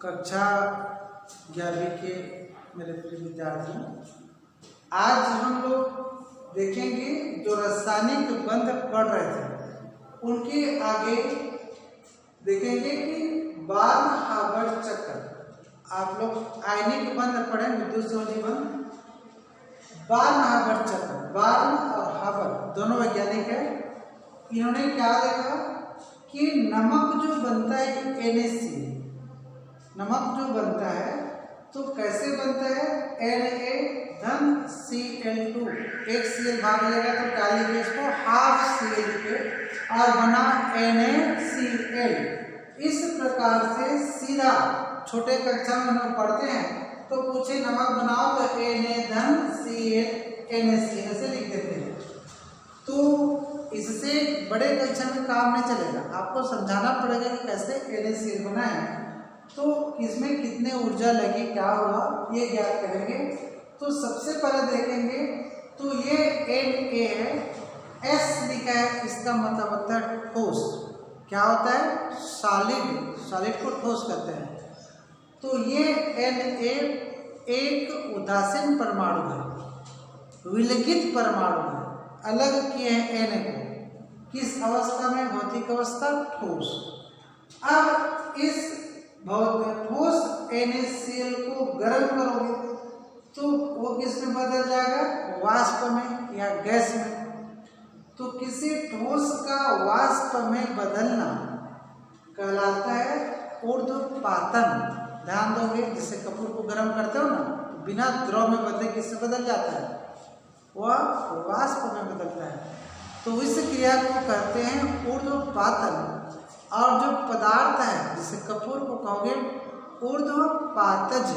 कक्षा 11वीं के मेरे प्रिय विद्यार्थियों, आज हम लोग देखेंगे जो रासायनिक बंध पढ़ रहे थे उनके आगे देखेंगे कि बार्न हार्बर चक्र। आप लोग आयनिक बंध पढ़े, विद्युत संयोजी बंध। बार्न हार्बर चक्र, बार्न और हार्बर दोनों वैज्ञानिक है। इन्होंने क्या देखा कि नमक जो बनता है NaCl, नमक जो बनता है तो कैसे बनता है, Na-Cl2, एक Cl भाग लेगा तो क्या लिखेंगे इसको, हाफ Cl पे, और बना NaCl। इस प्रकार से सीधा छोटे कक्षा में हम पढ़ते हैं तो पूछे नमक बनाओ तो Na-Cl NaCl ऐसे लिख देते हैं। तो इससे बड़े कक्षा में काम नहीं चलेगा, आपको समझाना पड़ेगा कि कैसे NaCl बनाए, तो इसमें कितने ऊर्जा लगी, क्या हुआ, ये ज्ञात करेंगे। तो सबसे पहले देखेंगे तो ये Na है, S लिखा है, इसका मतलब होता है ठोस। क्या होता है, सॉलिड, सॉलिड को ठोस कहते हैं। तो ये Na एक उदासीन परमाणु है, विलगित परमाणु है, अलग किए हैं Na को। किस अवस्था में, भौतिक अवस्था ठोस। अब इस ठोस NaCl को गर्म करोगे तो वो किस में बदल जाएगा, वाष्प में या गैस में। तो किसी ठोस का वाष्प में बदलना कहलाता है ऊर्ध्वपातन। ध्यान दोगे, जैसे कपूर को गर्म करते हो ना, तो बिना द्रव में बदले किससे बदल जाता है, वह वाष्प में बदलता है। तो इस क्रिया को कहते हैं ऊर्ध्वपातन। और जो पदार्थ है जैसे कपूर को कहोगे ऊर्ध्वपातज।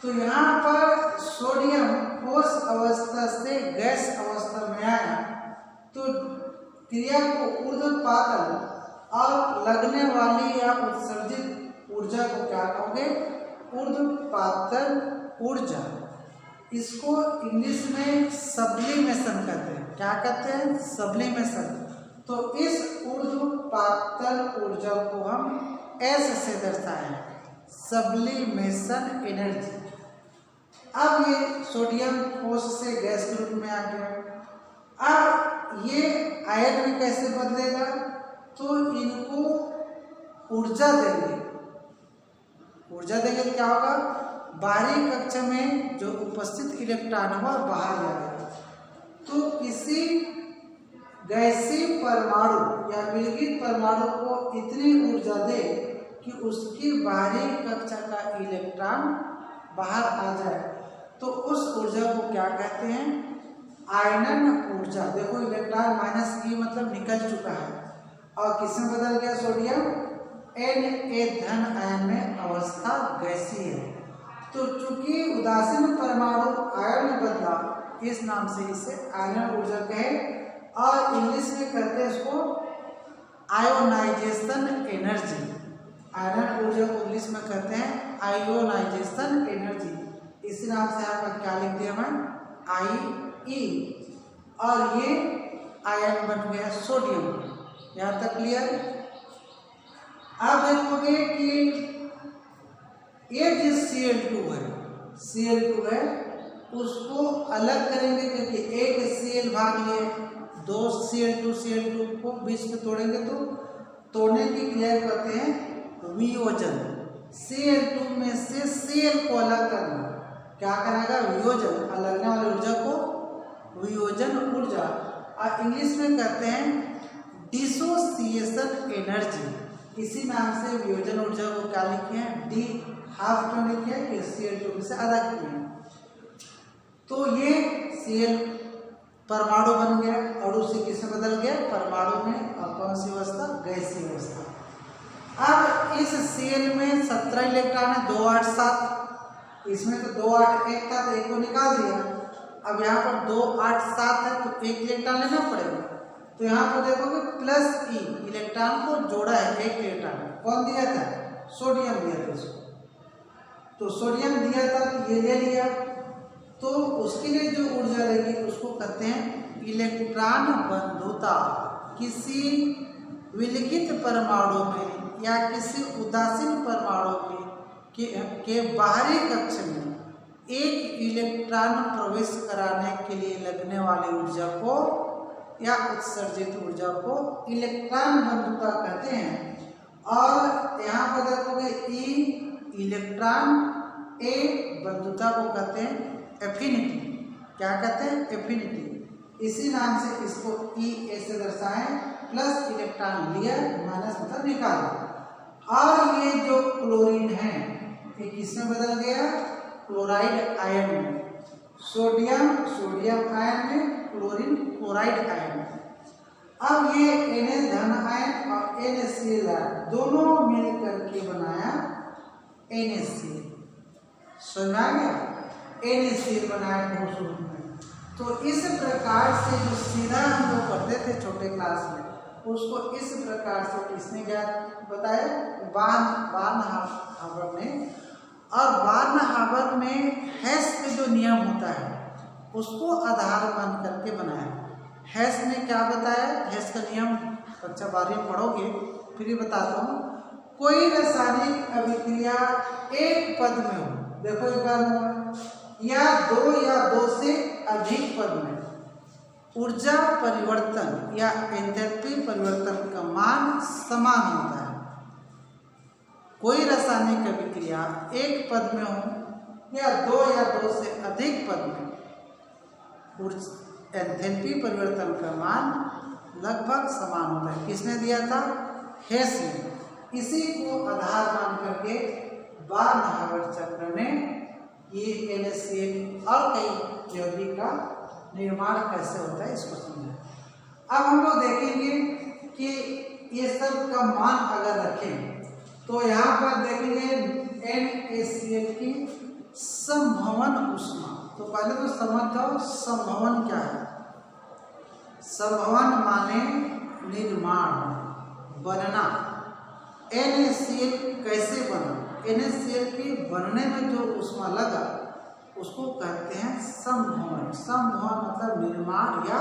तो यहाँ पर सोडियम ठोस अवस्था से गैस अवस्था में आया तो क्रिया को ऊर्ध्वपातन, और लगने वाली या उत्सर्जित ऊर्जा को क्या कहोगे, ऊर्ध्वपातन ऊर्जा। इसको इंग्लिश में सब्लिमेशन कहते हैं। क्या कहते हैं, सब्लिमेशन। तो इस ऊर्ध्वपातन ऊर्जा को हम S से दर्शाएं, सब्लिमेशन एनर्जी। अब ये सोडियम ठोस से गैस के रूप में आ गया। अब ये आयन में कैसे बदलेगा, तो इनको ऊर्जा देंगे। ऊर्जा देंगे तो क्या होगा, बाहरी कक्षा में जो उपस्थित इलेक्ट्रॉन हुआ बाहर जाएगा। तो किसी गैसीय परमाणु या विलगित परमाणु को इतनी ऊर्जा दे कि उसकी बाहरी कक्षा का इलेक्ट्रॉन बाहर आ जाए, तो उस ऊर्जा को क्या कहते हैं, आयनन ऊर्जा। देखो इलेक्ट्रॉन -e मतलब निकल चुका है और किसमें बदल गया, सोडियम Na धन आयन में अवस्था गैसीय है। तो चूंकि उदासीन परमाणु आयन में बदला, इस नाम से इसे आयनन ऊर्जा कहे। और इंग्लिश में कहते हैं इसको आयोनाइजेशन एनर्जी। आयनन ऊर्जा को इंग्लिश में कहते हैं आयोनाइजेशन एनर्जी। इसी नाम से यहाँ पर क्या लिख दिया मैं, Ie। और ये आयन बन गया सोडियम। यहाँ तक क्लियर। अब देखोगे कि ये जो Cl2 है उसको अलग करेंगे, क्योंकि एक Cl भाग लिए, दो Cl2 को बीच में तोड़ेंगे तो तोड़ने की क्रिया कहते हैं वियोजन। Cl2 में से Cl को अलग करना क्या कराएगा, वियोजन। और लगने वाली ऊर्जा को वियोजन ऊर्जा। और इंग्लिश में कहते हैं डिसोसिएशन एनर्जी। इसी नाम से वियोजन ऊर्जा को क्या लिखे हैं, D हाफ क्यों लिखे हैं, कि Cl2 से अलग किए हैं। तो ये Cl परमाणु बन गया और उसी किसमें बदल गया, परमाणु में। और कौन सी अवस्था, गैसीय अवस्था। अब इस Cl में 17 इलेक्ट्रॉन है, 2 8 7। इसमें तो 2 8 1 था, तो एक को निकाल दिया। अब यहाँ पर 2 8 7 है तो एक इलेक्ट्रॉन लेना पड़ेगा। तो यहाँ पर देखोगे +E इलेक्ट्रॉन को जोड़ा है, एक इलेक्ट्रॉन। कौन दिया था, सोडियम दिया था इसको। तो सोडियम दिया था तो ये ले लिया, तो उसके लिए जो ऊर्जा लगी उसको कहते हैं इलेक्ट्रॉन बंधुता। किसी विलगित परमाणु में या किसी उदासीन परमाणु के बाहरी कक्ष में एक इलेक्ट्रॉन प्रवेश कराने के लिए लगने वाली ऊर्जा को या उत्सर्जित ऊर्जा को इलेक्ट्रॉन बंधुता कहते हैं। और यहाँ पर देखोगे ई इलेक्ट्रॉन, ए बंधुता को कहते हैं एफिनिटी। क्या कहते हैं? एफिनिटी। इसी नाम से इसको ई ए से दर्शाएं, प्लस इलेक्ट्रॉन लिया, माइनस मतलब निकाला। और ये जो क्लोरीन है ये किसमें बदल गया? क्लोराइड आयन में। सोडियम आयन में, क्लोरीन क्लोराइड आयन में। अब ये Na धन आयन और NaCl आयन दोनों मिलकर के बनाया NaCl। समझ आ गया? NaCl बनाया दोनों में। तो इस प्रकार से जो सीधा हम लोग पढ़ते थे छोटे क्लास में, उसको इस प्रकार से किसने क्या बताया? बार्नहावर ने। और बार्नहावर में हेस के जो नियम होता है उसको आधार मान करके बनाया। हेस ने क्या बताया? हेस का नियम कक्षा 12 में पढ़ोगे, फिर ही बताता हूँ। कोई रासायनिक अभिक्रिया एक पद में हो, देखो एक बार, या दो से अधिक पद में ऊर्जा परिवर्तन या एंथैल्पी परिवर्तन का मान समान होता है। कोई रासायनिक अभिक्रिया एक पद में हो या दो से अधिक पद में एंथैल्पी परिवर्तन का मान लगभग समान होता है। किसने दिया था? हेस ने। इसी को आधार मान करके बार्नहावर चक्र ने ये NaCl और कई यौगिक का निर्माण कैसे होता है इसको समझा। अब हम लोग देखेंगे कि ये सब का मान अगर रखें तो यहाँ पर देखेंगे NaCl की संभवन ऊष्मा। तो पहले तो समझो संभवन क्या है। संभवन माने निर्माण, बनना। NaCl कैसे बना? NaCl के बनने में जो ऊष्मा लगा उसको कहते हैं संभवन। संभवन मतलब निर्माण या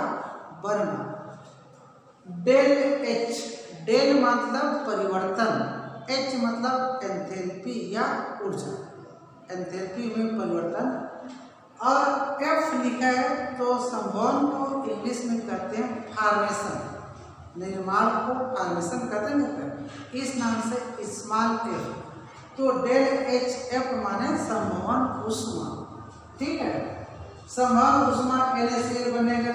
बनना। डेल H, डेल मतलब परिवर्तन, H मतलब एंथैल्पी या ऊर्जा, एंथैल्पी में परिवर्तन। और F लिखा है तो संभवन को इंग्लिश में कहते हैं फॉर्मेशन। निर्माण को फॉर्मेशन कहते हैं, इस नाम से स्मॉल f। तो डेल HF माने संभवन ऊष्मा। ठीक है, संभवन ऊष्मा NaCl बनेगा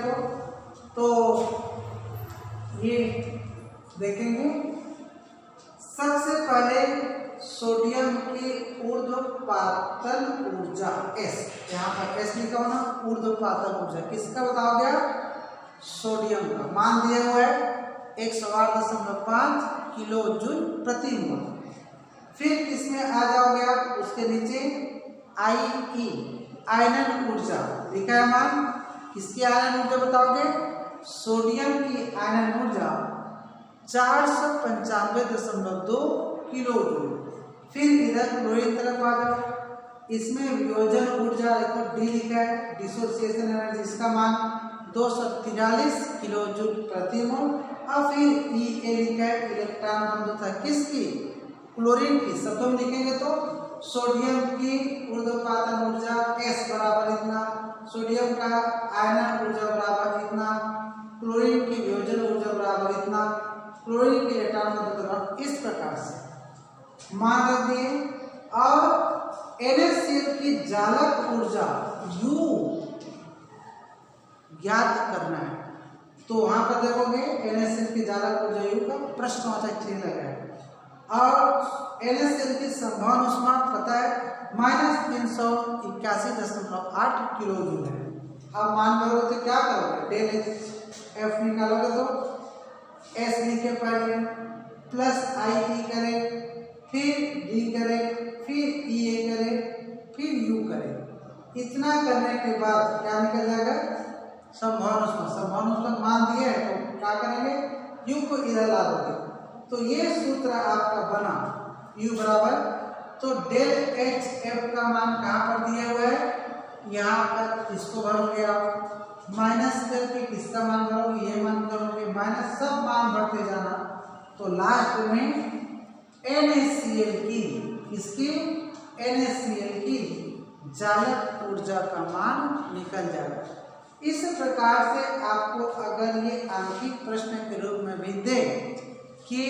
तो ये देखेंगे। सबसे पहले सोडियम की ऊर्ध्वपातन ऊर्जा S, यहाँ पर S लिखा हो ना, ऊर्ध्वपातन ऊर्जा किसका बताओ गया? सोडियम का। मान दिया हुआ है 108.5 किलो जूल प्रति मोल। फिर इसमें आ जाओगे आप उसके नीचे Ie, आयनन ऊर्जा लिखा है मान। किसकी आयनन ऊर्जा बताओगे? सोडियम की आयनन ऊर्जा 495.2 किलो जूल। फिर इधर क्लोरीन तरफ आ जाओ, इसमें वियोजन ऊर्जा देखो डी लिखा है, डिसोसिएशन एनर्जी, इसका मान 243 किलो जूल प्रति मोल। और फिर Ea लिखा है, इलेक्ट्रॉन बंधुता किसकी? क्लोरीन की। शब्दों में लिखेंगे तो सोडियम की ऊर्ध्वपातन ऊर्जा S बराबर इतना, सोडियम का आयनन ऊर्जा बराबर इतना, क्लोरीन की वियोजन ऊर्जा बराबर इतना, क्लोरीन की इलेक्ट्रॉन बंधुता, इस प्रकार से मान रख दिए। और NaCl की जालक ऊर्जा U ज्ञात करना है। तो वहां पर देखोगे NaCl की जालक ऊर्जा U का प्रश्नवाचक चिन्ह लगा है। और NaCl की संभवन ऊष्मा पता है -381.8 किलो जूल है। अब मान करोगे तो क्या करोगे? डेल F निकालोगे तो S लिखे पहले, प्लस Ie करें, फिर D करें, फिर Ea करें, फिर U करें। इतना करने के बाद क्या निकल जाएगा? संभवन ऊष्मा। संभवन ऊष्मा मान दिया है तो क्या करेंगे? U को इधर ला दोगे तो ये सूत्र आपका बना U बराबर। तो डेल HF का मान कहाँ पर दिया हुआ है? यहाँ पर इसको भरोगे आप, माइनस करके किसका मान भरोगे? ये मान करोगे, माइनस सब मान भरते जाना। तो लास्ट में NaCl की, इसकी NaCl की चालक ऊर्जा का मान निकल जाएगा। इस प्रकार से आपको अगर ये आंशिक प्रश्न के रूप में भी दे कि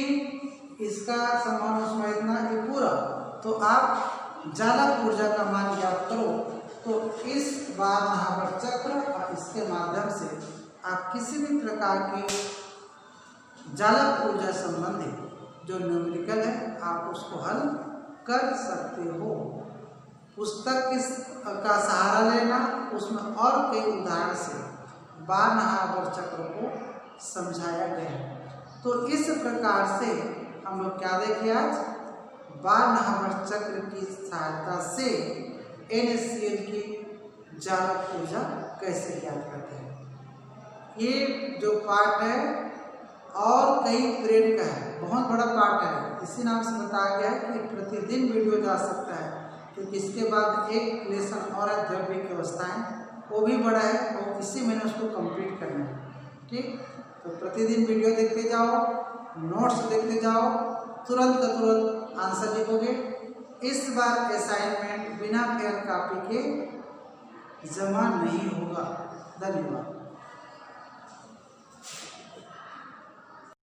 इसका समान ऊष्मा इतना ये पूरा, तो आप चालक ऊर्जा का मान ज्ञात करो। तो इस बारनहावर चक्र और इसके माध्यम से आप किसी भी प्रकार की चालक ऊर्जा संबंधी जो न्यूमेरिकल है आप उसको हल कर सकते हो। पुस्तक का सहारा लेना, उसमें और कई उदाहरण से बारनहावर चक्र को समझाया गया है। तो इस प्रकार से हम लोग क्या देखें आज, बारनहावर चक्र की सहायता से NaCl की चालक ऊर्जा कैसे ज्ञात करते हैं। ये जो पार्ट है और कई पीरियड का है, बहुत बड़ा पार्ट है, इसी नाम से बताया गया है कि प्रतिदिन वीडियो जा सकता है, क्योंकि इसके बाद एक लेसन और है द्रव्य की अवस्थाएं, वो भी बड़ा है और इसी महीने उसको कंप्लीट करना है। ठीक, तो प्रतिदिन वीडियो देखते जाओ, नोट्स देखते जाओ, तुरंत का तुरंत आंसर लिखोगे। इस बार असाइनमेंट बिना पेन कॉपी के जमा नहीं होगा। धन्यवाद।